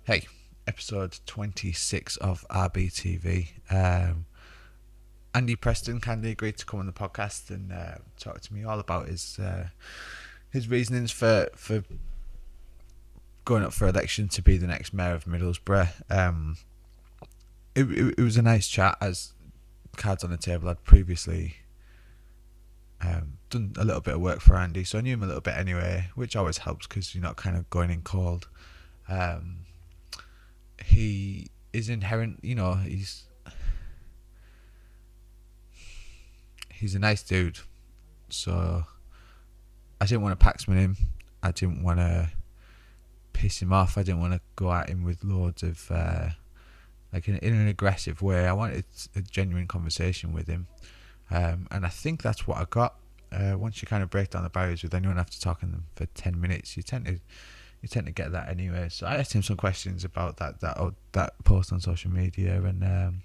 Hey, episode 26 of RBTV. Andy Preston kindly agreed to come on the podcast and talk to me all about his reasonings for going up for election to be the next mayor of Middlesbrough. It was a nice chat, as cards on the table. I'd previously done a little bit of work for Andy, so I knew him a little bit anyway, which always helps because you're not kind of going in cold. He is inherent, he's a nice dude, so I didn't want to paxman him. I didn't want to piss him off. I didn't want to go at him with loads of in an aggressive way. I wanted a genuine conversation with him, and I think that's what I got. Once you kind of break down the barriers with anyone after talking to them for 10 minutes, you tend to get that anyway. So I asked him some questions about that post on social media and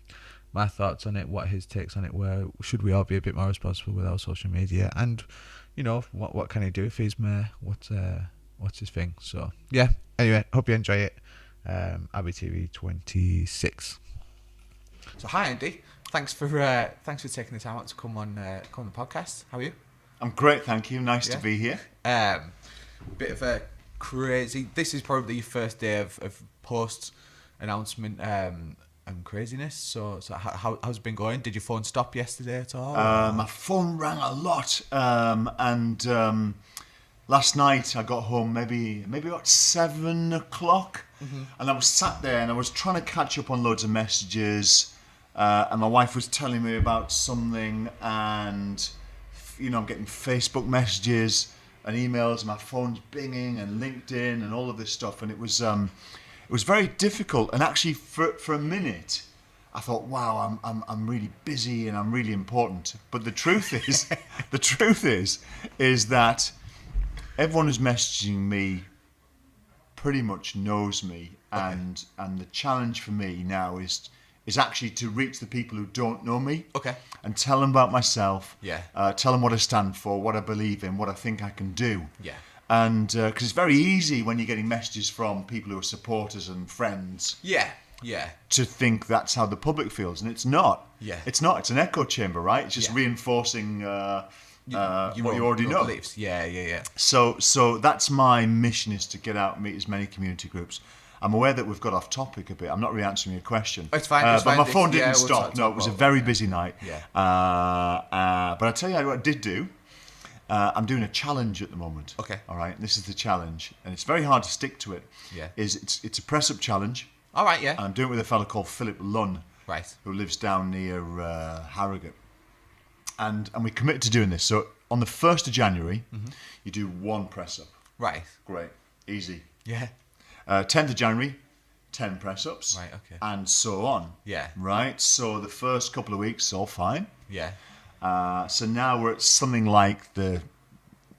my thoughts on it, what his takes on it were. Should we all be a bit more responsible with our social media? And what can he do if he's mayor? What's his thing? So yeah. Anyway, hope you enjoy it. RBTV 26. So hi Andy, thanks for taking the time out to come on the podcast. How are you? I'm great, thank you. Nice to be here. Bit of a crazy. This is probably your first day of post announcement and craziness. So how's it been going? Did your phone stop yesterday at all? My phone rang a lot, and last night I got home maybe about 7 o'clock, and I was sat there and I was trying to catch up on loads of messages, and my wife was telling me about something, and I'm getting Facebook messages and emails, and my phone's binging, and LinkedIn and all of this stuff, and it was very difficult. And actually, for a minute, I thought, wow, I'm really busy and I'm really important. But the truth is that everyone who's messaging me pretty much knows me, and the challenge for me now is actually to reach the people who don't know me, and tell them about myself, tell them what I stand for, what I believe in, what I think I can do. And because it's very easy when you're getting messages from people who are supporters and friends, to think that's how the public feels, and it's not. It's not. It's an echo chamber, right? It's just reinforcing what you already know. Beliefs. So that's my mission, is to get out and meet as many community groups. I'm aware that we've got off topic a bit. I'm not really answering your question. It's fine. But my phone didn't stop. No, it was a very busy night. But I'll tell you what I did do. I'm doing a challenge at the moment. All right. This is the challenge, and it's very hard to stick to it. It's a press-up challenge. All right. I'm doing it with a fellow called Philip Lunn, who lives down near Harrogate, and we committed to doing this. So on the 1st of January, you do one press-up. Right. Great. Easy. 10th of January, 10 press-ups. Right. And so on. Right. So the first couple of weeks, all fine. So now we're at something like the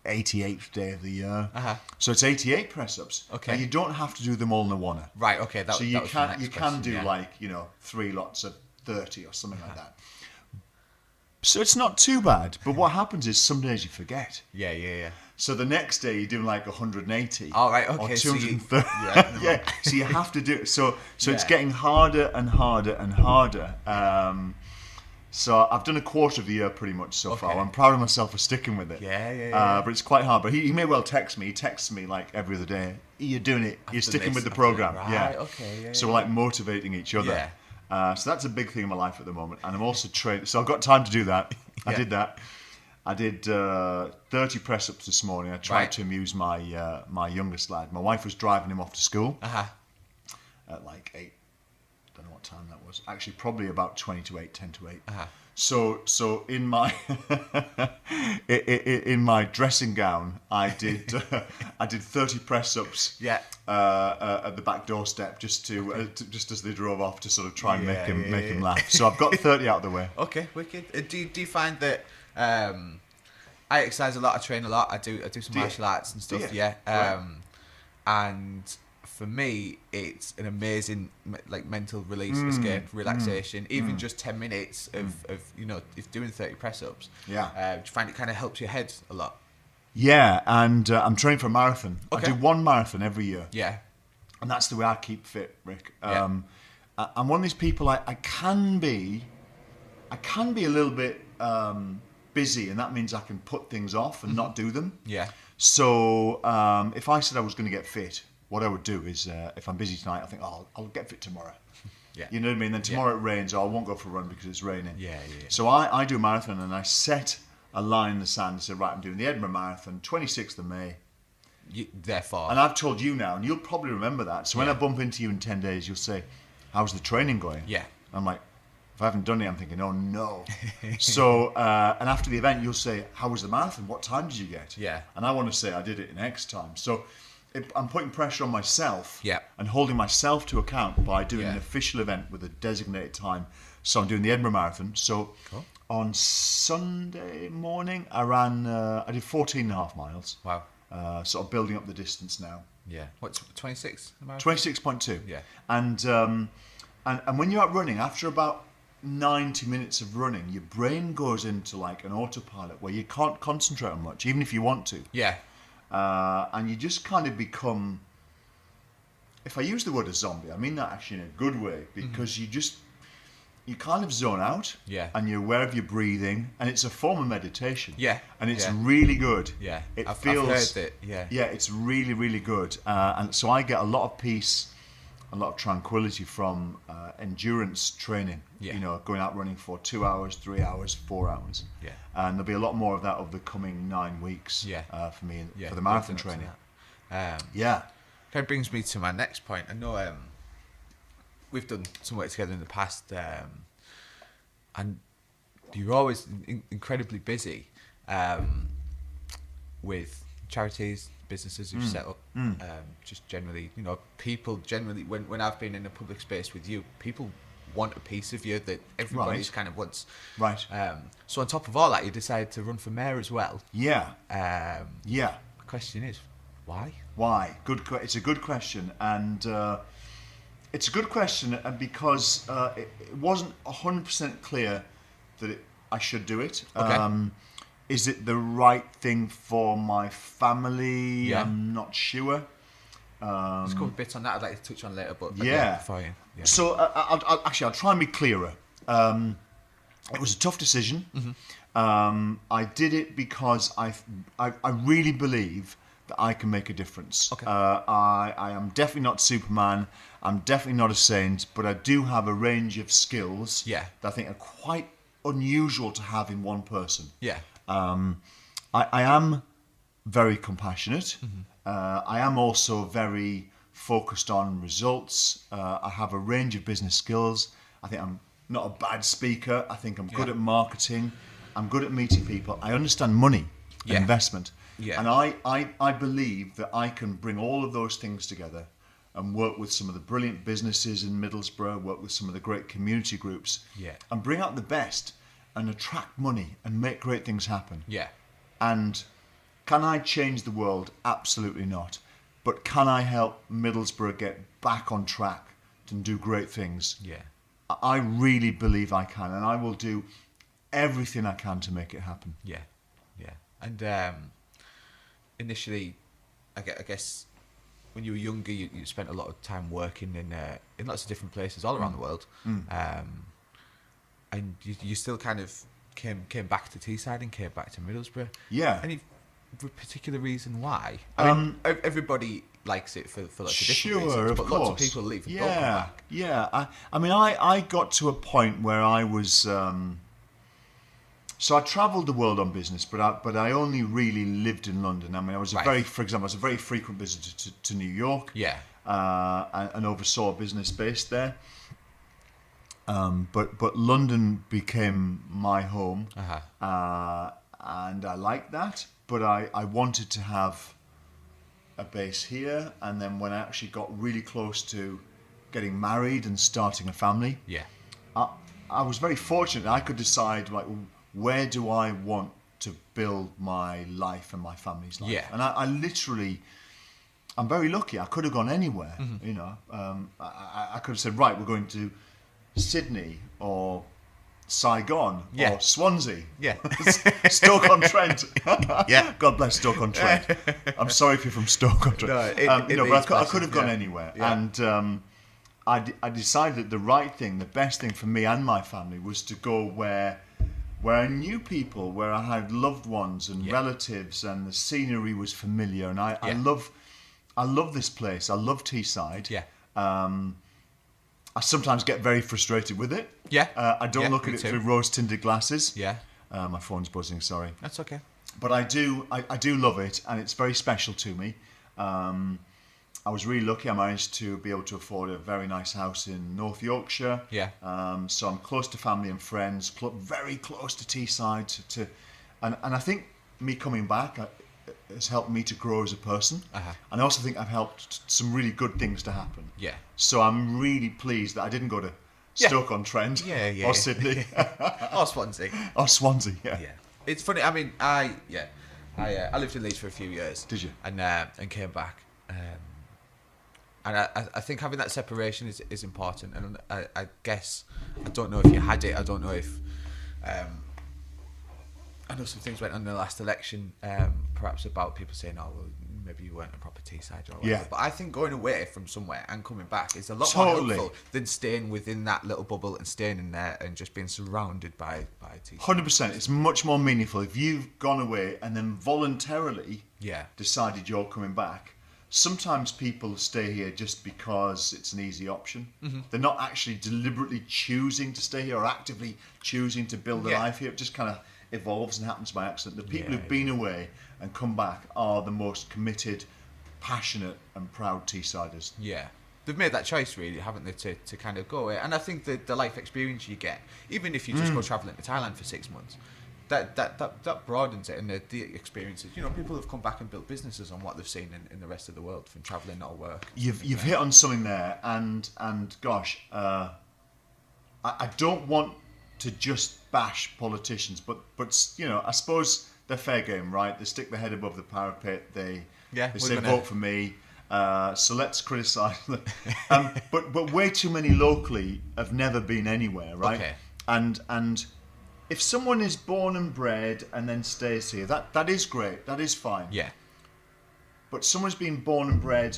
88th day of the year. So it's 88 press-ups. Now you don't have to do them all in a one. Right. So you can do 3 lots of 30 or something like that. So it's not too bad. But what happens is some days you forget. So the next day you're doing like 180. All right. Or 230. So you have to do it. So it's getting harder and harder and harder. So I've done a quarter of the year pretty much so far. I'm proud of myself for sticking with it. But it's quite hard. But he may well text me. He texts me like every other day. You're doing it. You're sticking with the program. So we're like motivating each other. So that's a big thing in my life at the moment. And I'm also training. So I've got time to do that. I did that. I did 30 press-ups this morning. I tried to amuse my youngest lad. My wife was driving him off to school at like 8. Don't know what time that was. Actually, probably about 20 to 8, 10 to 8. So in my in my dressing gown, I did 30 press-ups. At the back doorstep, just as they drove off, to sort of try and make him laugh. So I've got 30 out of the way. Okay, wicked. Do you find that I exercise a lot, I train a lot, I do some martial arts and stuff, and for me it's an amazing mental release, escape, relaxation, even just 10 minutes of if doing 30 press-ups. Do you find it kind of helps your head a lot? And I'm training for a marathon. I do one marathon every year. And that's the way I keep fit, Rick. Yeah. I'm one of these people. I can be a little bit busy, and that means I can put things off and not do them. Yeah. So if I said I was going to get fit, what I would do is, if I'm busy tonight, I think, oh, I'll get fit tomorrow. Yeah. You know what I mean? Then tomorrow it rains, or I won't go for a run because it's raining. Yeah. So I do a marathon, and I set a line in the sand and said, right, I'm doing the Edinburgh Marathon, 26th of May. Therefore. And I've told you now, and you'll probably remember that. So when I bump into you in 10 days, you'll say, how's the training going? Yeah. I'm like, if I haven't done it, I'm thinking, oh no. So, and after the event, you'll say, how was the marathon? What time did you get? Yeah. And I want to say I did it in X time. So I'm putting pressure on myself Yeah. and holding myself to account by doing Yeah. an official event with a designated time. So I'm doing the Edinburgh Marathon. So on Sunday morning, I did 14 and a half miles. Wow. Sort of building up the distance now. Yeah. What's 26? 26.2. Yeah. And when you're out running, after about 90 minutes of running, your brain goes into like an autopilot where you can't concentrate on much, even if you want to. Yeah. And you just kind of become, if I use the word a zombie, I mean that actually in a good way, because you kind of zone out. Yeah. And you're aware of your breathing, and it's a form of meditation. Yeah. And it's really good. Yeah. I've heard it. Yeah. Yeah, it's really, really good. And so I get a lot of peace, a lot of tranquility from endurance training. Yeah. You know, going out running for 2 hours, 3 hours, 4 hours. Yeah. And there'll be a lot more of that over the coming 9 weeks. Yeah. For me, Yeah. for the marathon Looking up to training. that. Yeah. Kind of brings me to my next point. I know we've done some work together in the past, and you're always incredibly busy with charities, businesses you've set up. Just generally, you know, people generally, when I've been in a public space with you, people want a piece of you that everybody's kind of wants. Right. So on top of all that, you decided to run for mayor as well. Yeah. The question is, why? Why? It's a good question, and it's a good question because it wasn't 100% clear that I should do it. Okay. Is it the right thing for my family? Yeah. I'm not sure. There's a couple of bits on that I'd like to touch on later, but Yeah. fine. Yeah. So I'll try and be clearer. It was a tough decision. I did it because I really believe that I can make a difference. Okay. I am definitely not Superman. I'm definitely not a saint, but I do have a range of skills Yeah. that I think are quite unusual to have in one person. Yeah. I am very compassionate. I am also very focused on results. I have a range of business skills. I think I'm not a bad speaker. I think I'm good at marketing. I'm good at meeting people. I understand money and investment. Yeah. And I believe that I can bring all of those things together and work with some of the brilliant businesses in Middlesbrough, work with some of the great community groups, and bring out the best and attract money and make great things happen. Yeah. And can I change the world? Absolutely not. But can I help Middlesbrough get back on track and do great things? Yeah. I really believe I can, and I will do everything I can to make it happen. Yeah. Yeah. And initially, I guess when you were younger, you spent a lot of time working in lots of different places all around the world, and you still kind of came back to Teesside and came back to Middlesbrough. Yeah. Any particular reason why? I mean, everybody likes it for lots of different reasons, but lots of people leave and don't come back. Yeah. I mean, I got to a point where I was. So I travelled the world on business, but I only really lived in London. I mean, I was for example, I was a very frequent visitor to New York. Yeah. And oversaw a business based there. But London became my home, and I liked that. But I wanted to have a base here, and then when I actually got really close to getting married and starting a family, I was very fortunate. I could decide like, where do I want to build my life and my family's life? Yeah. And I literally, I'm very lucky. I could have gone anywhere. You know, I could have said, right, we're going to Sydney or Saigon or Swansea. Yeah. Stoke-on-Trent. Yeah. God bless Stoke-on-Trent. I'm sorry if you're from Stoke-on-Trent. But I could have gone anywhere. Yeah. And I decided that the right thing, the best thing for me and my family was to go where I knew people, where I had loved ones and relatives, and the scenery was familiar. And I love this place. I love Teesside. Yeah. I sometimes get very frustrated with it. Yeah. I don't look at it through rose-tinted glasses. Yeah. My phone's buzzing, sorry. That's okay. But I do love it, and it's very special to me. I was really lucky. I managed to be able to afford a very nice house in North Yorkshire. Yeah. So I'm close to family and friends, very close to Teesside. And I think me coming back has helped me to grow as a person. And I also think I've helped some really good things to happen. Yeah. So I'm really pleased that I didn't go to Stoke-on-Trent or Sydney. Or Swansea. Or Swansea, yeah. It's funny. I mean, I lived in Leeds for a few years. Did you? And came back. And I think having that separation is important. And I guess, I don't know if you had it. I don't know if... I know some things went on in the last election, perhaps about people saying, oh, well, maybe you weren't a proper Teesside or whatever. Yeah. But I think going away from somewhere and coming back is a lot more helpful than staying within that little bubble and staying in there and just being surrounded by Teesside. 100%. It's much more meaningful. If you've gone away and then voluntarily decided you're coming back, sometimes people stay here just because it's an easy option. Mm-hmm. They're not actually deliberately choosing to stay here or actively choosing to build a life here. It just kind of evolves and happens by accident. The people who've been away and come back are the most committed, passionate and proud Teessiders. Yeah. They've made that choice, really, haven't they, to kind of go away. And I think the life experience you get, even if you just go travelling to Thailand for 6 months, that broadens it, and the experiences. You know, people have come back and built businesses on what they've seen in the rest of the world from travelling or work. You've hit on something there, and gosh, I don't want to just bash politicians, but you know, I suppose they're fair game, right? They stick their head above the parapet. They say vote for me. So let's criticise them. But way too many locally have never been anywhere, right? Okay. And if someone is born and bred and then stays here, that is great. That is fine. Yeah. But someone's been born and bred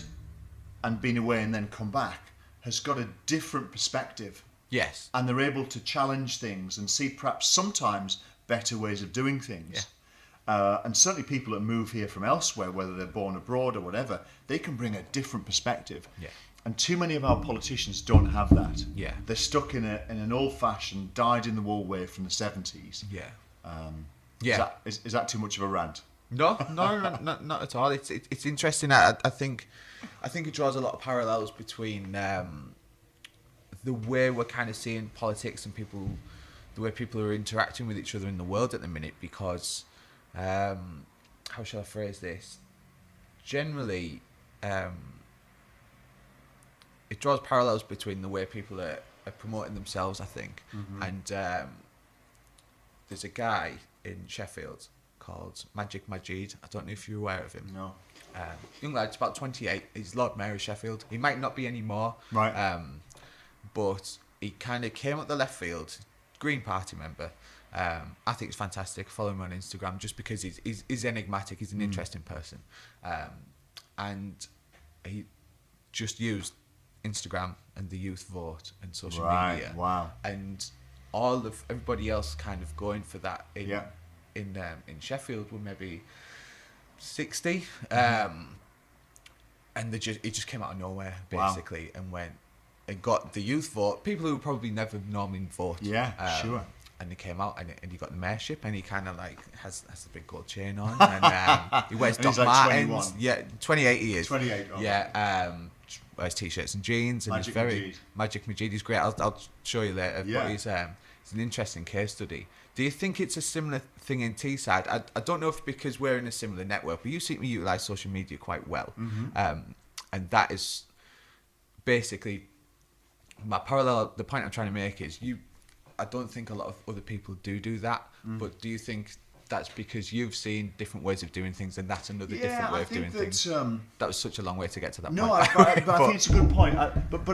and been away and then come back has got a different perspective. Yes. And they're able to challenge things and see perhaps sometimes better ways of doing things. Yeah. And certainly people that move here from elsewhere, whether they're born abroad or whatever, they can bring a different perspective. Yeah. And too many of our politicians don't have that. Yeah. They're stuck in an old-fashioned, dyed-in-the-wool way from the 70s. Yeah. Is that too much of a rant? No, not at all. It's interesting. I think it draws a lot of parallels between the way we're kind of seeing politics and people, the way people are interacting with each other in the world at the minute. Because how shall I phrase this? Generally, it draws parallels between the way people are promoting themselves, I think. Mm-hmm. And there's a guy in Sheffield called Magic Majid. I don't know if you're aware of him. No. Young lad, about 28. He's Lord Mayor of Sheffield. He might not be anymore. Right. But he kind of came up the left field. Green Party member. I think it's fantastic. Follow him on Instagram just because he's enigmatic. He's an interesting person. And he just used Instagram and the youth vote and social media. Wow. And everybody else kind of going for that in Sheffield were maybe 60. And it just came out of nowhere basically. Wow. And went and got the youth vote. People who probably never normally vote. Yeah, sure. And he came out and he got the mayorship, and he kind of like has the big gold chain on, and he wears Doc Martens. 21. Yeah, 28 he is. 28. Okay. Yeah. Wears t-shirts and jeans, and Magic Magic Majid. He's great. I'll show you later. Yeah. But it's an interesting case study. Do you think it's a similar thing in Teesside? I don't know if because we're in a similar network, but you seem to utilise social media quite well, and that is basically my parallel. The point I'm trying to make is I don't think a lot of other people do that, but do you think that's because you've seen different ways of doing things, and that's another different way of doing things? That was such a long way to get to that point. But I think it's a good point. But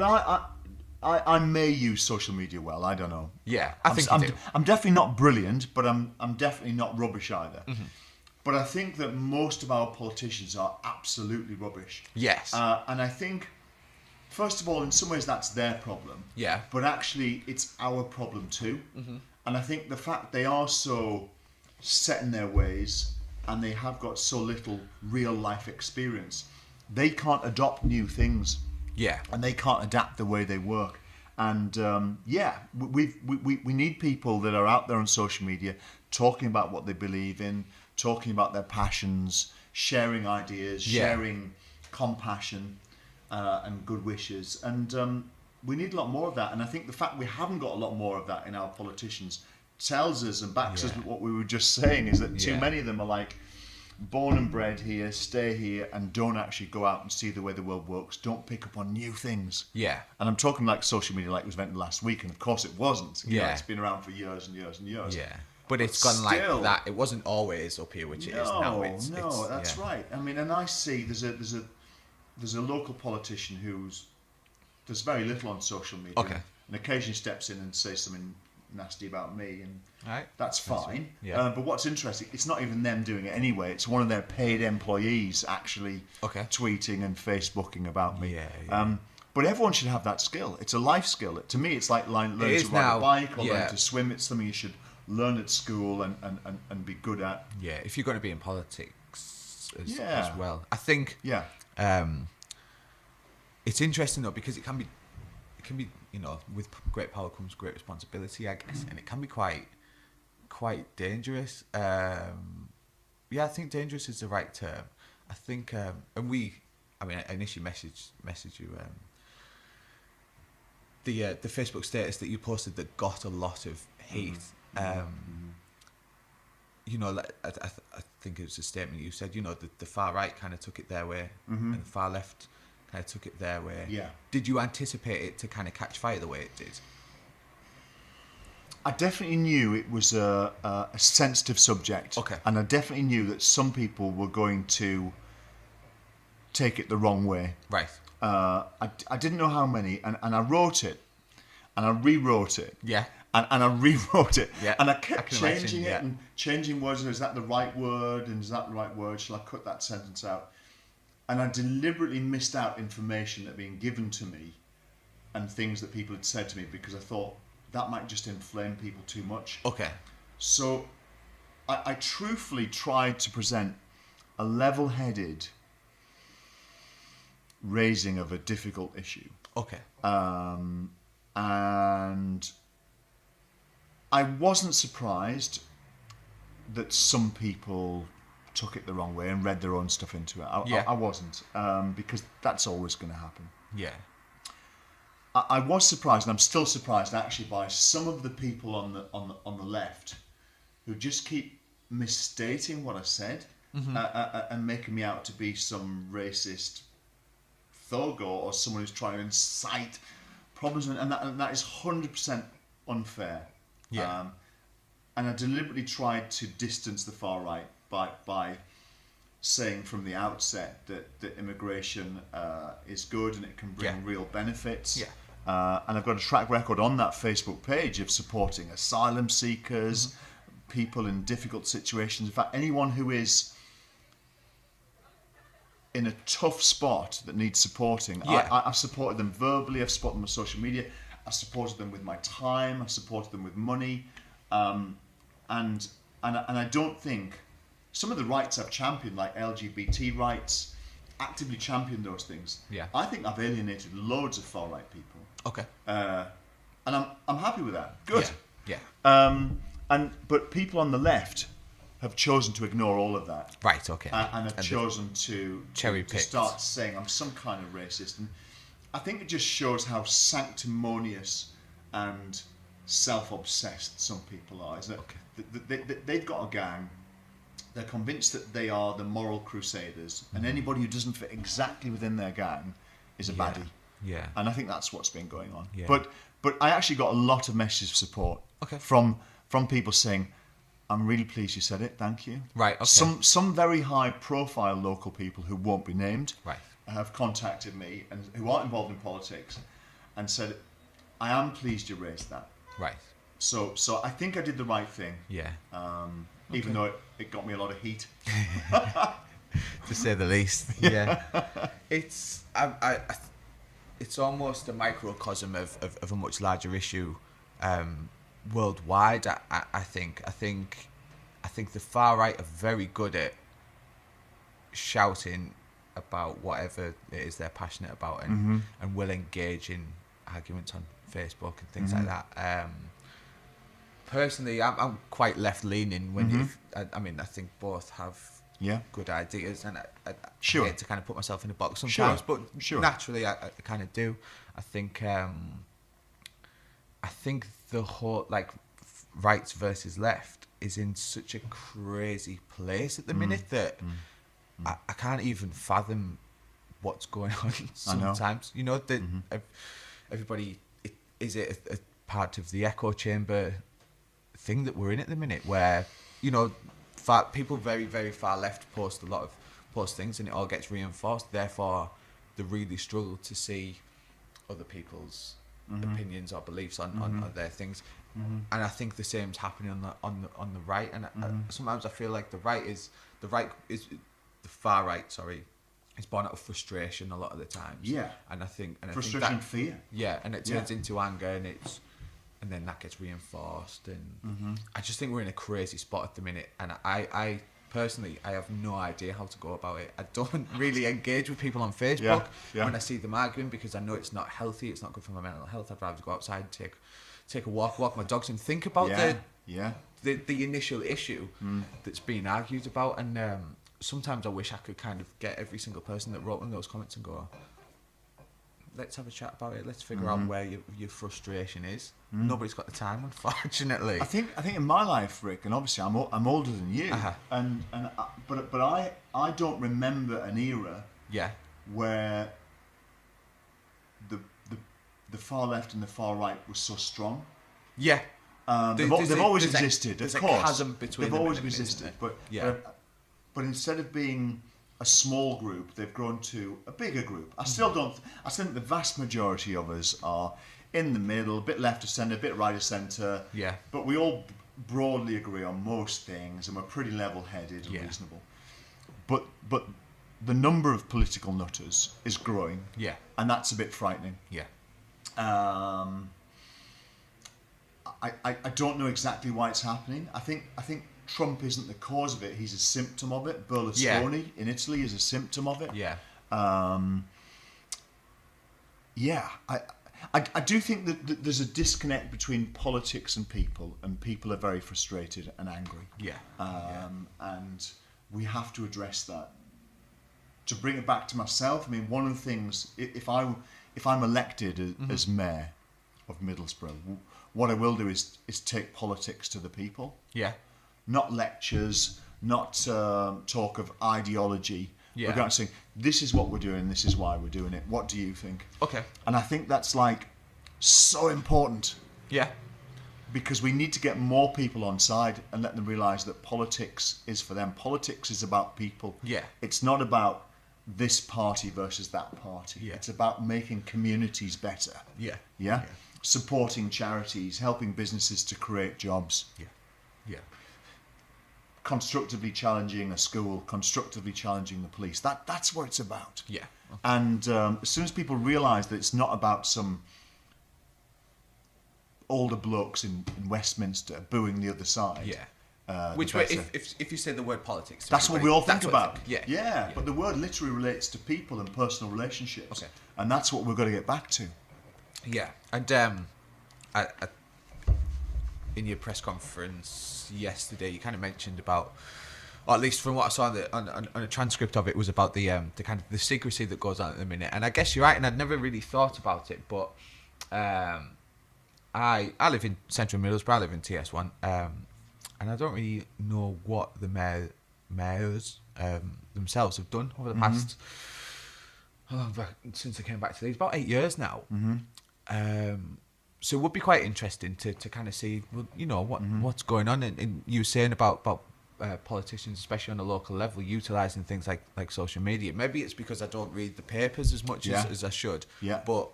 I may use social media well. I don't know. Yeah, I think you do. I'm definitely not brilliant, but I'm definitely not rubbish either. But I think that most of our politicians are absolutely rubbish. Yes. And I think, first of all, in some ways that's their problem. Yeah. But actually, it's our problem too. And I think the fact they are so set in their ways and they have got so little real life experience, they can't adopt new things. Yeah. And they can't adapt the way they work. And we need people that are out there on social media talking about what they believe in, talking about their passions, sharing ideas, sharing compassion and good wishes. And we need a lot more of that. And I think the fact we haven't got a lot more of that in our politicians tells us and backs us with what we were just saying, is that too many of them are like, born and bred here, stay here, and don't actually go out and see the way the world works. Don't pick up on new things. Yeah. And I'm talking like social media, like it was invented last week, and of course it wasn't. You know, Yeah. it's been around for years and years and years. Yeah. But it's gone like that. It wasn't always up here, which it is now. It's, that's right. I mean, and I see there's a local politician there's very little on social media. Okay. And occasionally steps in and says something nasty about me, and right. that's fine. Yeah. But what's interesting, it's not even them doing it anyway. It's one of their paid employees actually tweeting and Facebooking about me. Yeah. But everyone should have that skill. It's a life skill. To me, it's like learning to ride a bike or learn to swim. It's something you should learn at school and be good at. Yeah, if you're going to be in politics as well. I think it's interesting though, because it can be, you know, with great power comes great responsibility, I guess, and it can be quite dangerous. I think dangerous is the right term. I think, I initially messaged you the Facebook status that you posted that got a lot of hate. You know, I think it was a statement you said. You know, the far right kind of took it their way, and the far left kind of took it their way. Yeah. Did you anticipate it to kind of catch fire the way it did? I definitely knew it was a sensitive subject. Okay. And I definitely knew that some people were going to take it the wrong way. Right. I didn't know how many, and I wrote it, and I rewrote it. Yeah. And I rewrote it. Yeah. And I kept changing it and changing words. Is that the right word? And is that the right word? Shall I cut that sentence out? And I deliberately missed out information that had been given to me and things that people had said to me, because I thought that might just inflame people too much. Okay. So I truthfully tried to present a level-headed raising of a difficult issue. Okay. And I wasn't surprised that some people took it the wrong way and read their own stuff into it. I wasn't, because that's always going to happen. Yeah. I was surprised, and I'm still surprised actually, by some of the people on the left who just keep misstating what I said and making me out to be some racist thug or someone who's trying to incite problems, and that is 100% unfair. Yeah. And I deliberately tried to distance the far right by saying from the outset that immigration is good and it can bring real benefits. Yeah. And I've got a track record on that Facebook page of supporting asylum seekers, people in difficult situations. In fact, anyone who is in a tough spot that needs supporting, I've supported them verbally, I've supported them on social media, I've supported them with my time, I've supported them with money, and I don't think some of the rights I've championed, like LGBT rights, actively championed those things. Yeah. I think I've alienated loads of far right people. Okay. And I'm happy with that. Good. Yeah. But people on the left have chosen to ignore all of that. Right. Okay. And have chosen to start saying I'm some kind of racist. And I think it just shows how sanctimonious and self-obsessed some people are. Is that they've got a gang. They're convinced that they are the moral crusaders, and anybody who doesn't fit exactly within their gang is a baddie. Yeah. And I think that's what's been going on. Yeah. But I actually got a lot of messages of support from people saying, I'm really pleased you said it, thank you. Right, okay. Some very high profile local people who won't be named have contacted me and who aren't involved in politics and said, I am pleased you raised that. Right. So I think I did the right thing. Yeah. Even though it got me a lot of heat. To say the least. Yeah. It's it's almost a microcosm of a much larger issue worldwide. I think the far right are very good at shouting about whatever it is they're passionate about, and will engage in arguments on Facebook and things like that. Personally, I'm quite left leaning I mean, I think both have good ideas, and I hate to kind of put myself in a box sometimes, but naturally I kind of do. I think the whole rights versus left is in such a crazy place at the minute that I can't even fathom what's going on sometimes. You know, that everybody, is it a part of the echo chamber thing that we're in at the minute, where, you know, people very, very far left post things and it all gets reinforced. Therefore, they really struggle to see other people's opinions or beliefs on their things. And I think the same's happening on the right. And sometimes I feel like the far right, is born out of frustration a lot of the times. Yeah. And I think frustration and fear. Yeah, and it turns into anger, and then that gets reinforced, and I just think we're in a crazy spot at the minute, and I personally, I have no idea how to go about it. I don't really engage with people on Facebook when I see them arguing, because I know it's not healthy, it's not good for my mental health. I'd rather go outside and take a walk my dogs, and think about the initial issue that's being argued about. And sometimes I wish I could kind of get every single person that wrote in those comments and go, let's have a chat about it. Let's figure out where your frustration is. Nobody's got the time, unfortunately. I think in my life, Rick, and obviously I'm older than you, but I don't remember an era where the far left and the far right was so strong. Yeah. They've always existed, there's of course. A chasm between they've them always existed, but instead of being a small group, they've grown to a bigger group. I think the vast majority of us are in the middle, a bit left of centre, a bit right of centre. Yeah. But we all broadly agree on most things, and we're pretty level-headed and reasonable. But the number of political nutters is growing. Yeah. And that's a bit frightening. Yeah. I don't know exactly why it's happening. I think Trump isn't the cause of it. He's a symptom of it. Berlusconi in Italy is a symptom of it. Yeah. I do think that there's a disconnect between politics and people are very frustrated and angry. Yeah. And we have to address that. To bring it back to myself, I mean, one of the things, if I'm elected as mayor of Middlesbrough, what I will do is take politics to the people. Yeah. Not lectures, not talk of ideology. Yeah. We're going to say, this is what we're doing, this is why we're doing it. What do you think? Okay. And I think that's so important. Yeah. Because we need to get more people on side and let them realise that politics is for them. Politics is about people. Yeah. It's not about this party versus that party. Yeah. It's about making communities better. Yeah. Yeah? Supporting charities, helping businesses to create jobs. Yeah. Yeah. Constructively challenging a school, constructively challenging the police. That's what it's about. Yeah. Okay. And as soon as people realise that it's not about some older blokes in Westminster booing the other side. Yeah. Which way, if you say the word politics, that's what we all think about. Yeah. But the word literally relates to people and personal relationships. Okay. And that's what we've got to get back to. Yeah. And in your press conference yesterday, you kind of mentioned about, or at least from what I saw on a transcript of it, was about the kind of the secrecy that goes on at the minute. And I guess you're right, and I'd never really thought about it, but I live in central Middlesbrough, I live in TS1, and I don't really know what the mayors themselves have done over the past, since I came back to these, about 8 years now. So it would be quite interesting to kind of see, well, you know, what's going on. And you were saying about politicians, especially on a local level, utilising things like social media. Maybe it's because I don't read the papers as much as I should. Yeah. But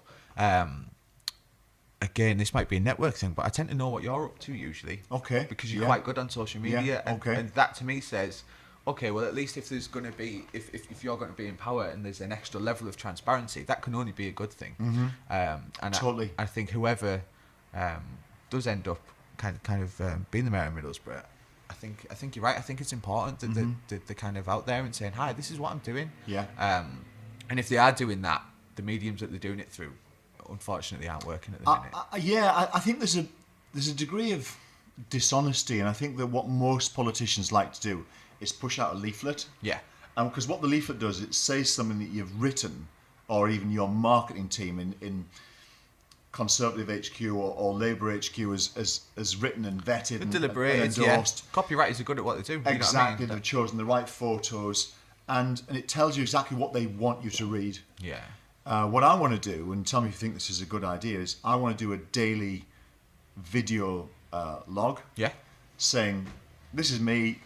again, this might be a network thing, but I tend to know what you're up to usually. Okay. Because you're quite good on social media. Yeah. And that to me says, okay, well, at least if there's going to be, if you're going to be in power and there's an extra level of transparency, that can only be a good thing. And Totally. I think whoever does end up kind of being the mayor of Middlesbrough, I think you're right. I think it's important that they're kind of out there and saying, hi, this is what I'm doing. Yeah. And if they are doing that, the mediums that they're doing it through, unfortunately, aren't working at the minute. I think there's a degree of dishonesty, and I think that what most politicians like to do is push out a leaflet. Yeah. Because what the leaflet does, it says something that you've written, or even your marketing team in Conservative HQ or Labour HQ has written and vetted and deliberated, endorsed. Yeah. Copywriters are good at what they do. Exactly, you know what I mean? they've chosen the right photos, and it tells you exactly what they want you to read. Yeah. What I want to do, and tell me if you think this is a good idea, is I want to do a daily video log. Yeah. Saying, this is me,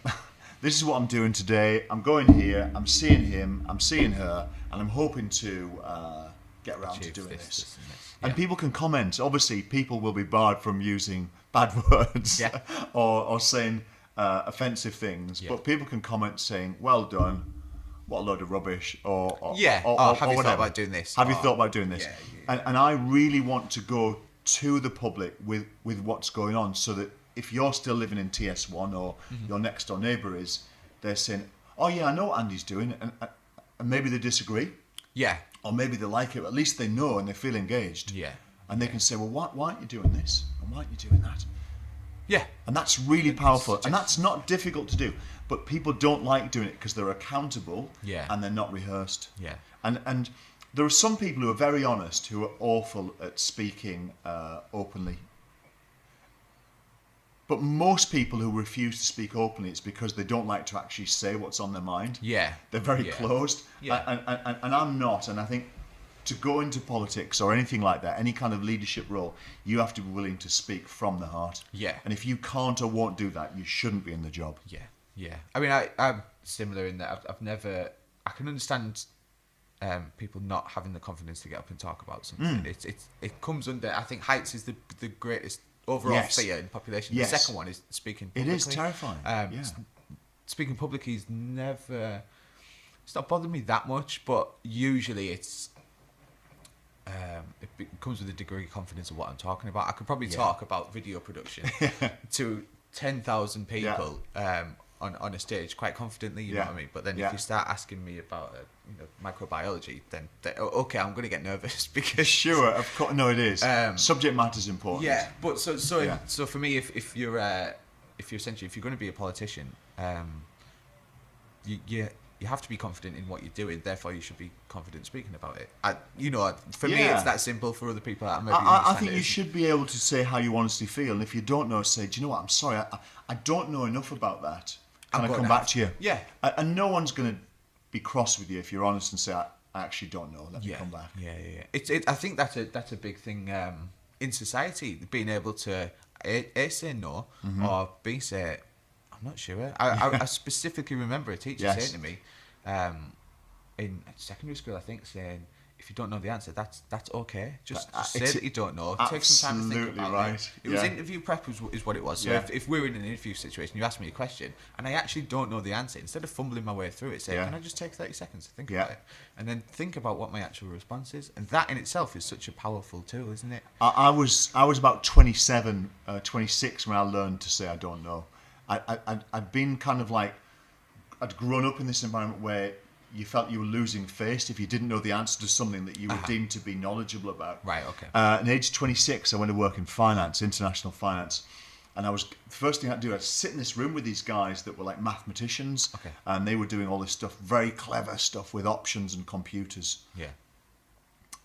this is what I'm doing today, I'm going here, I'm seeing him, I'm seeing her, and I'm hoping to get around to doing this. And Yeah. people can comment. Obviously, people will be barred from using bad words or saying offensive things, but people can comment saying, well done, what a load of rubbish, or have you thought about doing this? Have you thought about doing this? Yeah. And I really want to go to the public with what's going on, so that if you're still living in TS1 or your next door neighbour is, they're saying, oh yeah, I know what Andy's doing, and maybe they disagree. Yeah. Or maybe they like it, but at least they know and they feel engaged. Yeah. And they can say, well, why aren't you doing this? And why aren't you doing that? Yeah. And that's really powerful. And that's not difficult to do. But people don't like doing it because they're accountable and they're not rehearsed. Yeah. And there are some people who are very honest who are awful at speaking openly. But most people who refuse to speak openly, it's because they don't like to actually say what's on their mind. Yeah. They're very closed. Yeah. And I'm not. And I think to go into politics or anything like that, any kind of leadership role, you have to be willing to speak from the heart. Yeah. And if you can't or won't do that, you shouldn't be in the job. Yeah. Yeah. I mean, I'm similar in that I've never... I can understand people not having the confidence to get up and talk about something. It comes under... I think heights is the greatest overall fear in population. Yes. The second one is speaking publicly. It is terrifying. Speaking publicly is never... It's not bothered me that much, but usually it's... it comes with a degree of confidence of what I'm talking about. I could probably talk about video production to 10,000 people on a stage quite confidently, you know what I mean? But then if you start asking me about microbiology, then okay, I'm going to get nervous because sure, of course, no, it is. Subject matter is important. Yeah, but so for me, if you're essentially if you're going to be a politician, you have to be confident in what you're doing. Therefore, you should be confident speaking about it. For me, it's that simple. For other people, I think you should be able to say how you honestly feel. And if you don't know, say, do you know what? I'm sorry, I don't know enough about that. Can I come back to you? Yeah. And no one's going to be cross with you if you're honest and say, I actually don't know. Let me come back. Yeah. I think that's a big thing in society, being able to A, say no, or B, say, I'm not sure. I specifically remember a teacher saying to me in secondary school, I think, saying, if you don't know the answer, that's okay. Just say that you don't know. Take some time to think about it. It was interview prep is what it was. So if we're in an interview situation, you ask me a question, and I actually don't know the answer, instead of fumbling my way through it, say, can I just take 30 seconds to think about it? And then think about what my actual response is. And that in itself is such a powerful tool, isn't it? I was about 27, 26 when I learned to say I don't know. I'd been kind of like, I'd grown up in this environment where you felt you were losing face if you didn't know the answer to something that you were deemed to be knowledgeable about. Right, okay. At age 26, I went to work in finance, international finance. And the first thing I'd do, I'd sit in this room with these guys that were like mathematicians. Okay. And they were doing all this stuff, very clever stuff with options and computers. Yeah.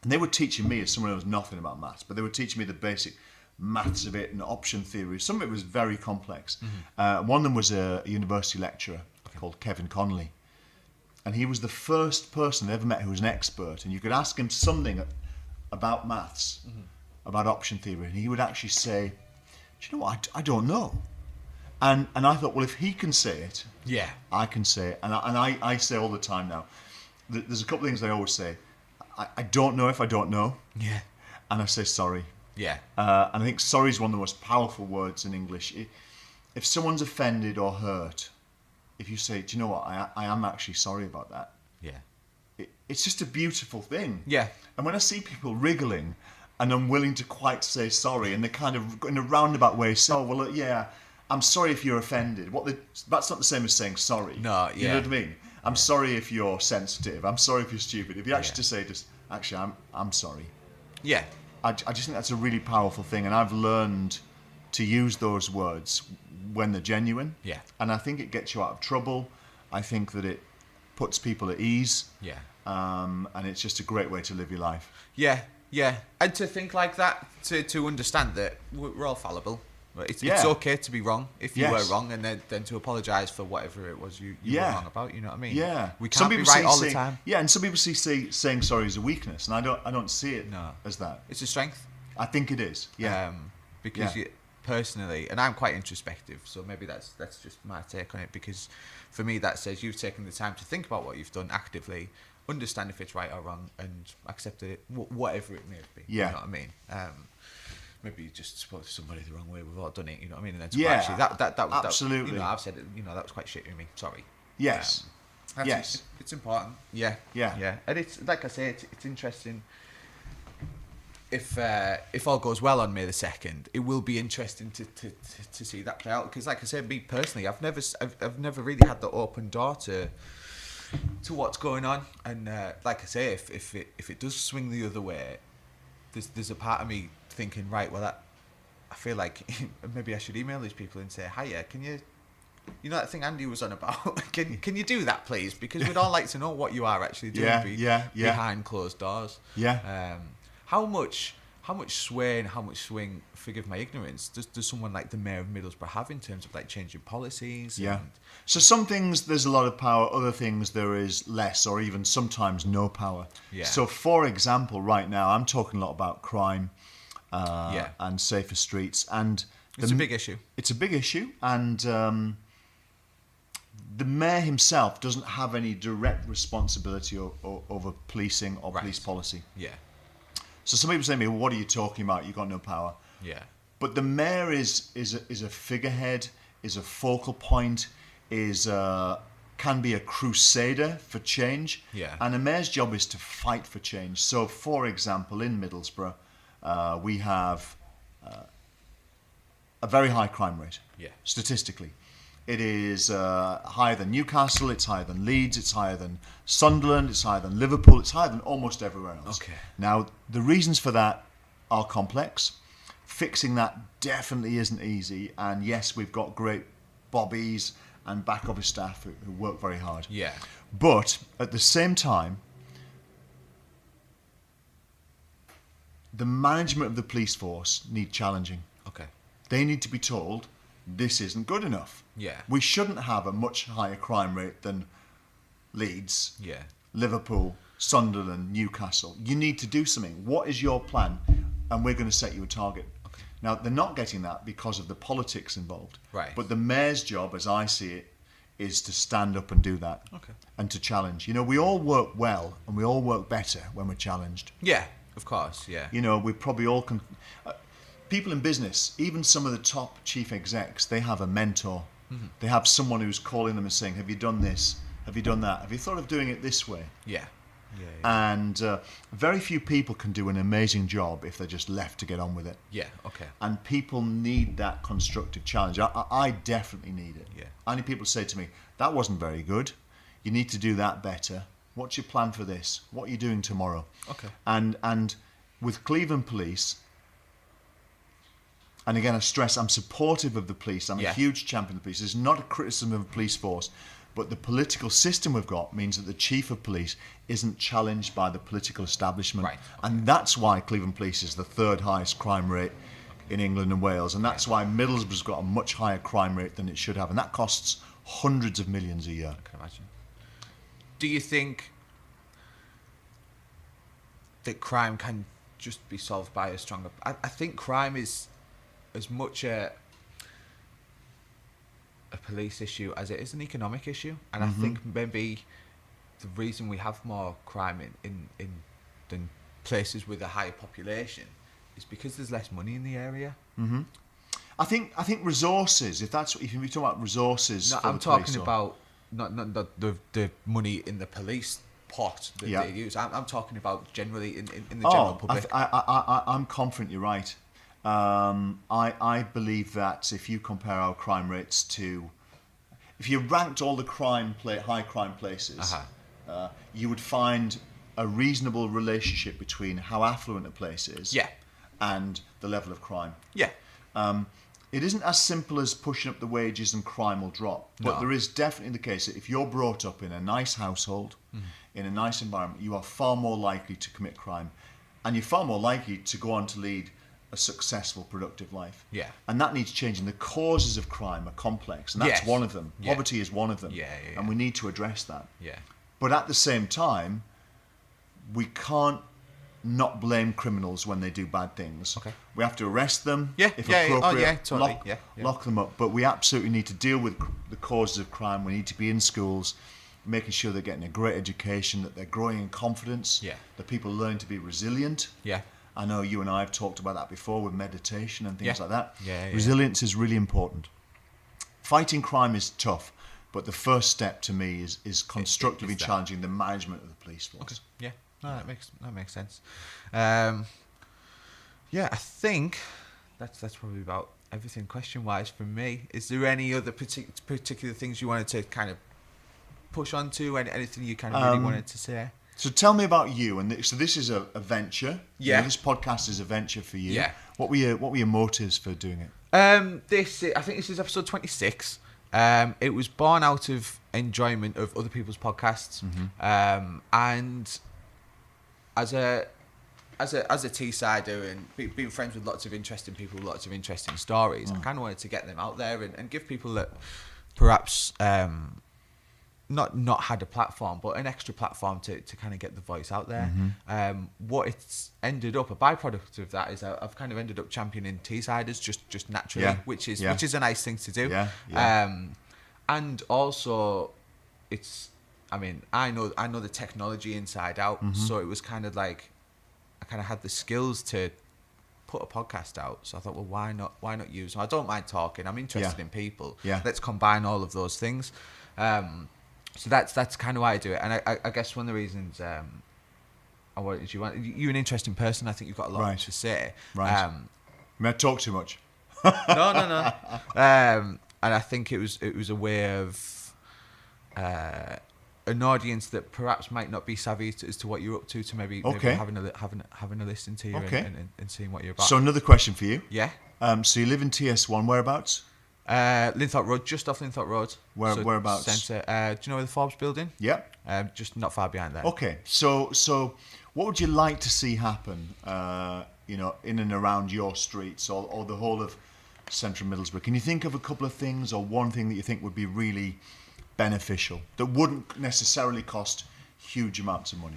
And they were teaching me, as someone who knows nothing about maths, but they were teaching me the basic maths of it and option theory. Some of it was very complex. One of them was a university lecturer called Kevin Connolly. And he was the first person I ever met who was an expert. And you could ask him something about maths, about option theory, and he would actually say, do you know what, I don't know. And I thought, well, if he can say it, I can say it. And I say all the time now, there's a couple of things I always say. I don't know if I don't know. Yeah. And I say sorry. Yeah. And I think sorry is one of the most powerful words in English. If someone's offended or hurt, if you say, do you know what, I am actually sorry about that. Yeah. It's just a beautiful thing. Yeah. And when I see people wriggling and unwilling to quite say sorry, and they kind of, in a roundabout way, say, oh, well, yeah, I'm sorry if you're offended. That's not the same as saying sorry. No, yeah. You know what I mean? I'm sorry if you're sensitive. I'm sorry if you're stupid. If you actually just say, actually, I'm sorry. Yeah. I just think that's a really powerful thing. And I've learned to use those words when they're genuine. Yeah. And I think it gets you out of trouble. I think that it puts people at ease. Yeah. And it's just a great way to live your life. Yeah, yeah. And to think like that, to understand that we're all fallible. It's okay to be wrong if you were wrong, and then to apologise for whatever it was you were wrong about. You know what I mean? Yeah. We can't be right all the time. Yeah, and some people see saying sorry as a weakness, and I don't see it as that. It's a strength. I think it is. Yeah. Because personally, and I'm quite introspective, so maybe that's just my take on it. Because for me, that says you've taken the time to think about what you've done actively, understand if it's right or wrong, and accept it, whatever it may be. Yeah. You know what I mean? Maybe you just spoke to somebody the wrong way. We've all done it. You know what I mean? And then actually, that absolutely. You know, I've said it. You know, that was quite shit with me. Sorry. Yes. Yes. It's important. Yeah. Yeah. Yeah. And it's like I say, it's interesting. If all goes well on May the 2nd, it will be interesting to see that play out. Because, like I said, me personally, I've never really had the open door to what's going on. And like I say, if it does swing the other way, there's a part of me thinking, right, well, I feel like maybe I should email these people and say, hiya, can you know that thing Andy was on about? Can you do that, please? Because we'd all like to know what you are actually doing behind closed doors. Yeah. How much sway and how much swing, forgive my ignorance, does someone like the Mayor of Middlesbrough have in terms of like changing policies? Yeah. So some things there's a lot of power, other things there is less or even sometimes no power. Yeah. So for example, right now I'm talking a lot about crime and safer streets, and it's a big issue. It's a big issue, and the mayor himself doesn't have any direct responsibility over policing or police policy. Yeah. So some people say to me, well, what are you talking about? You've got no power. Yeah. But the mayor is a figurehead, is a focal point, can be a crusader for change. Yeah. And the mayor's job is to fight for change. So, for example, in Middlesbrough, we have a very high crime rate. Yeah. Statistically. It is higher than Newcastle, it's higher than Leeds, it's higher than Sunderland, it's higher than Liverpool, it's higher than almost everywhere else. Okay. Now, the reasons for that are complex. Fixing that definitely isn't easy. And yes, we've got great bobbies and back office staff who work very hard. Yeah. But at the same time, the management of the police force need challenging. Okay. They need to be told, this isn't good enough. Yeah. We shouldn't have a much higher crime rate than Leeds, Liverpool, Sunderland, Newcastle. You need to do something. What is your plan? And we're going to set you a target. Okay. Now, they're not getting that because of the politics involved. Right. But the mayor's job, as I see it, is to stand up and do that. Okay. And to challenge. You know, we all work well and we all work better when we're challenged. Yeah, of course, yeah. You know, we probably all can... people in business, even some of the top chief execs, they have a mentor. Mm-hmm. They have someone who's calling them and saying, have you done this? Have you done that? Have you thought of doing it this way? Yeah. And very few people can do an amazing job if they're just left to get on with it. Yeah, okay. And people need that constructive challenge. I definitely need it. Yeah. I need people to say to me, that wasn't very good. You need to do that better. What's your plan for this? What are you doing tomorrow? Okay. And with Cleveland Police, and again, I stress, I'm supportive of the police. I'm a huge champion of the police. It's not a criticism of the police force, but the political system we've got means that the chief of police isn't challenged by the political establishment. Right. Okay. And that's why Cleveland Police is the third highest crime rate in England and Wales. And that's why Middlesbrough's got a much higher crime rate than it should have. And that costs hundreds of millions a year. I can imagine. Do you think that crime can just be solved by a stronger... I think crime is as much a police issue as it is an economic issue, and I think maybe the reason we have more crime in than places with a higher population is because there's less money in the area. I think resources. If you're talking about resources, No, for I'm the police, talking about not the money in the police pot that Yeah. they use. I'm talking about generally in the general public. I'm confident you're right. I believe that if you compare our crime rates to, if you ranked all the high crime places, you would find a reasonable relationship between how affluent a place is, and the level of crime. Yeah. It isn't as simple as pushing up the wages and crime will drop. But there is definitely the case that if you're brought up in a nice household, in a nice environment, you are far more likely to commit crime. And you're far more likely to go on to lead a successful, productive life. Yeah. And that needs changing. The causes of crime are complex, and that's one of them. Yeah. Poverty is one of them. And we need to address that. Yeah. But at the same time, we can't not blame criminals when they do bad things. Okay. We have to arrest them if appropriate. appropriate, Totally. lock them up. But we absolutely need to deal with the causes of crime. We need to be in schools, making sure they're getting a great education, that they're growing in confidence, that people learn to be resilient. Yeah. I know you and I have talked about that before with meditation and things like that. Yeah. Resilience is really important. Fighting crime is tough, but the first step to me is constructively challenging the management of the police force. Okay. Yeah. No, that makes sense. I think that's probably about everything question-wise from me. Is there any other particular things you wanted to kind of push on to? Anything you kind of really wanted to say? So tell me about you. And so this is a venture. Yeah. You know, this podcast is a venture for you. Yeah. What were your motives for doing it? I think this is episode 26. It was born out of enjoyment of other people's podcasts, and as a Teessider and being friends with lots of interesting people, lots of interesting stories, I kind of wanted to get them out there and give people that perhaps not had a platform, but an extra platform to kind of get the voice out there. What it's ended up, a byproduct of that is I've kind of ended up championing Teessiders just naturally, which is a nice thing to do. And also I know the technology inside out, so it was kind of like I kind of had the skills to put a podcast out. So I thought, well, why not use them? I don't mind talking. I'm interested in people. Let's combine all of those things. So that's kind of why I do it. And I guess one of the reasons I wanted you're an interesting person. I think you've got a lot to say. Right. May I talk too much? No. And I think it was a way of an audience that perhaps might not be savvy as to what you're up to maybe having a listen to you and seeing what you're about. So another question for you. Yeah. So you live in TS1. Whereabouts? Linthorpe Road, just off Linthorpe Road. Whereabouts? Centre. Do you know where the Forbes building? Yeah. Just not far behind there. Okay. So what would you like to see happen? In and around your streets or the whole of Central Middlesbrough. Can you think of a couple of things or one thing that you think would be really beneficial that wouldn't necessarily cost huge amounts of money?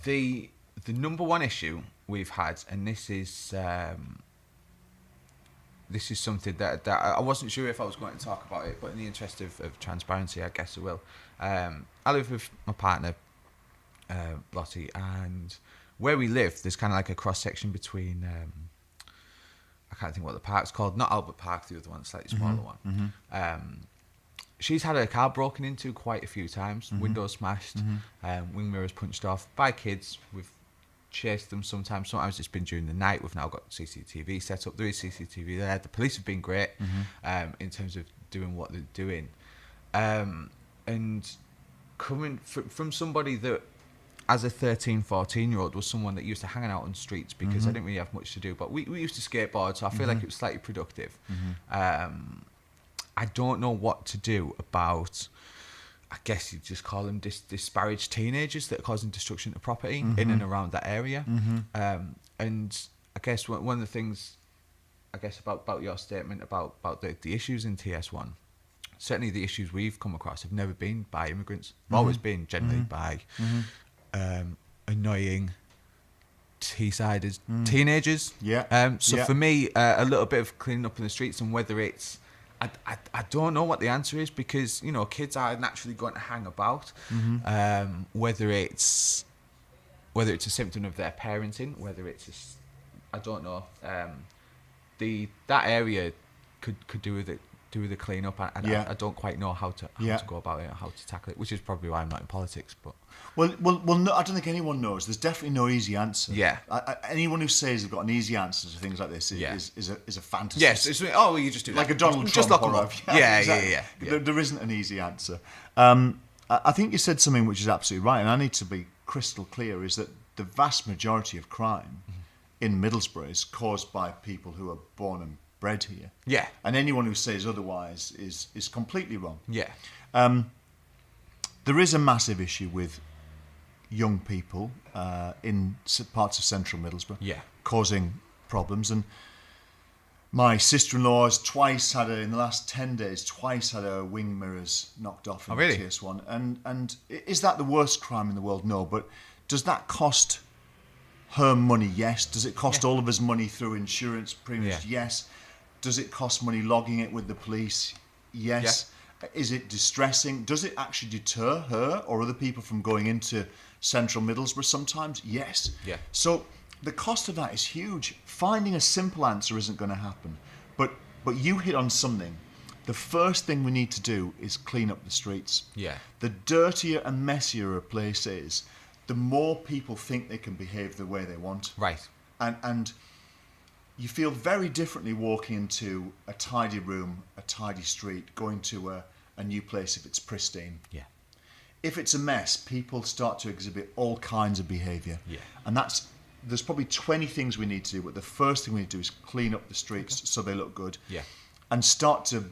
The number one issue we've had, and this is something that I wasn't sure if I was going to talk about it, but in the interest of transparency, I guess I will. I live with my partner, Lottie, and where we live, there's kind of like a cross section between. I can't think what the park's called. Not Albert Park, the other one, slightly smaller one. She's had her car broken into quite a few times. Windows smashed, wing mirrors punched off by kids. We've chased them sometimes. Sometimes it's been during the night. We've now got CCTV set up. There is CCTV there. The police have been great in terms of doing what they're doing. And coming from somebody that, as a 13, 14-year-old, was someone that used to hang out on streets because I didn't really have much to do. But we used to skateboard, so I feel like it was slightly productive. I don't know what to do about, I guess you'd just call them disparaged teenagers that are causing destruction to property in and around that area. And I guess one of the things, I guess, about your statement about the issues in TS1, certainly the issues we've come across have never been by immigrants. They've always been generally by annoying Teessiders, teenagers. For me, a little bit of cleaning up in the streets, and whether it's, I don't know what the answer is, because kids are naturally going to hang about. Whether it's whether it's a symptom of their parenting, whether it's I don't know. That area could do with it. Do the clean up, and I don't quite know how to go about it, how to tackle it, which is probably why I'm not in politics. But well, no, I don't think anyone knows. There's definitely no easy answer. Yeah. Anyone who says they've got an easy answer to things like this is a fantasy. Yes. You just do like that. a Donald Trump. Just lock them up. Yeah. There isn't an easy answer. I think you said something which is absolutely right, and I need to be crystal clear: is that the vast majority of crime in Middlesbrough is caused by people who are born and bred here. Yeah. And anyone who says otherwise is completely wrong. Yeah. There is a massive issue with young people in parts of central Middlesbrough causing problems. And my sister-in-law's in the last 10 days, twice had her wing mirrors knocked off in the TS1. And is that the worst crime in the world? No. But does that cost her money? Yes. Does it cost all of us money through insurance premiums? Yes. Does it cost money logging it with the police? Yes. Yeah. Is it distressing? Does it actually deter her or other people from going into central Middlesbrough sometimes? Yes. Yeah. So the cost of that is huge. Finding a simple answer isn't going to happen. But you hit on something. The first thing we need to do is clean up the streets. Yeah. The dirtier and messier a place is, the more people think they can behave the way they want. Right. And you feel very differently walking into a tidy room, a tidy street, going to a new place if it's pristine. Yeah. If it's a mess, people start to exhibit all kinds of behaviour. Yeah. And there's probably 20 things we need to do, but the first thing we need to do is clean up the streets so they look good. Yeah. And start to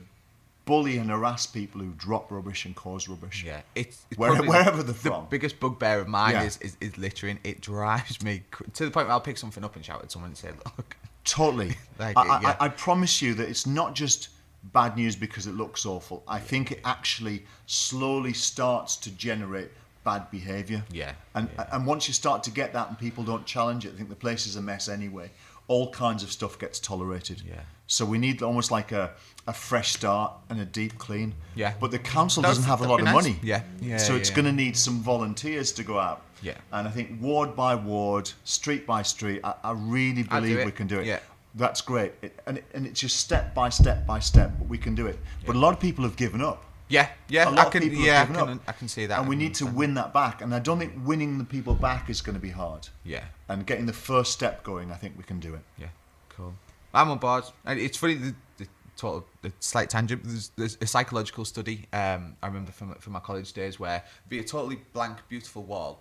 bully and harass people who drop rubbish and cause rubbish. Yeah, it's wherever they're from. The biggest bugbear of mine is littering. It drives me to the point where I'll pick something up and shout at someone and say, "Look." Totally. I promise you that it's not just bad news because it looks awful. I think it actually slowly starts to generate bad behaviour. Yeah. And once you start to get that and people don't challenge it, I think the place is a mess anyway. All kinds of stuff gets tolerated. Yeah. So we need almost like a fresh start and a deep clean. Yeah. But the council doesn't have a lot of money. Yeah. So it's going to need some volunteers to go out. Yeah. And I think ward by ward, street by street, I really believe we can do it. Yeah. That's great. And it's just step by step by step, but we can do it. Yeah. But a lot of people have given up. Yeah. A lot of people have given up. I can see that. And we need to win that back. And I don't think winning the people back is going to be hard. Yeah. And getting the first step going, I think we can do it. Yeah. Cool. I'm on board. And it's funny, the slight tangent. There's a psychological study I remember from my college days where be a totally blank, beautiful wall,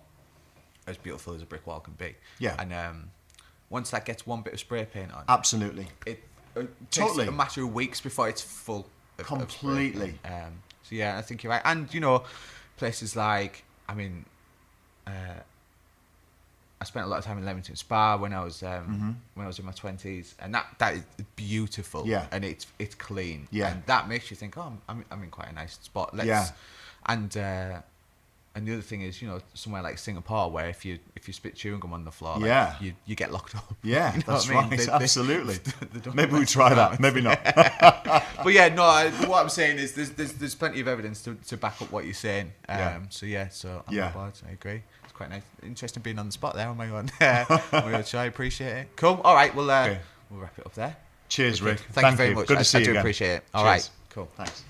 as beautiful as a brick wall can be. Yeah. And once that gets one bit of spray paint on, absolutely, it takes a matter of weeks before it's full. Completely. So yeah, I think you're right. And places like, I spent a lot of time in Leamington Spa when I was in my 20s, and that is beautiful. Yeah. And it's clean. Yeah. And that makes you think, oh, I'm in quite a nice spot. And the other thing is, somewhere like Singapore, where if you spit chewing gum on the floor, you get locked up. Yeah, that's right. Absolutely. Maybe we we try that. Maybe not. But yeah, no. What I'm saying is, there's plenty of evidence to back up what you're saying. So I'm on board. I agree. It's quite nice, interesting being on the spot there on my own. I appreciate it. Cool. All right. We'll wrap it up there. Cheers, Rick. Thank you very much. Good to see you I do again. appreciate it. All Cheers. right. Cool. Thanks.